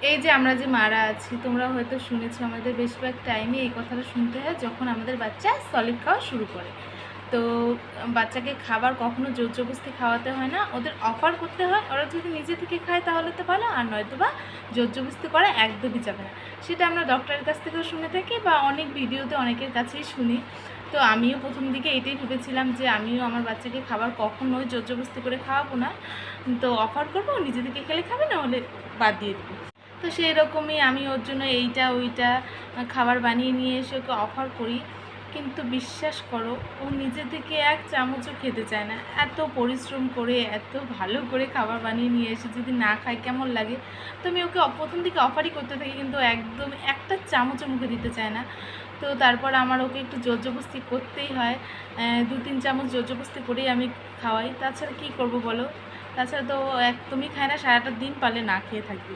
এই যে আমরা যে মারা আছি, তোমরা হয়তো শুনেছো আমাদের বেশিরভাগ টাইমে এই কথাটা শুনতে হয় যখন আমাদের বাচ্চা সলিড খাওয়া শুরু করে। তো বাচ্চাকে খাবার কখনো জোর জবরদস্তি খাওয়াতে হয় না, ওদের অফার করতে হয়। ওরা যদি নিজে থেকে খায় তাহলে তো ভালো, আর নয়তো বা জোর জবরদস্তি করা একদমই যাবে না। সেটা আমরা ডক্টরের কাছ থেকেও শুনে থাকি বা অনেক ভিডিওতে অনেকের কাছেই শুনি। তো আমিও প্রথম দিকে এটাই ভেবেছিলাম যে আমিও আমার বাচ্চাকে খাবার কখনোই জোর জবরদস্তি করে খাওয়াবো না, তো অফার করবো, নিজে থেকে খেলে খাবে, না হলে বাদ দিয়ে দেবো। তো সেই রকমই আমি ওর জন্য এইটা ওইটা খাবার বানিয়ে নিয়ে এসে ওকে অফার করি। কিন্তু বিশ্বাস করো, ও নিজে থেকে এক চামচও খেতে চায় না। এত পরিশ্রম করে এত ভালো করে খাবার বানিয়ে নিয়ে এসে যদি না খায় কেমন লাগে। তো আমি ওকে প্রথম দিকে অফারই করতে থাকি, কিন্তু একদম একটা চামচও মুখে দিতে চায় না। তো তারপর আমার ওকে একটু জোর জবরদস্তি করতেই হয়। 2-3 চামচ জোর জবরদস্তি করেই আমি খাওয়াই। তাছাড়া কী করবো বলো? তাছাড়া তো ও একদমই খায় না, সারাটা দিন পারলে না খেয়ে থাকবে।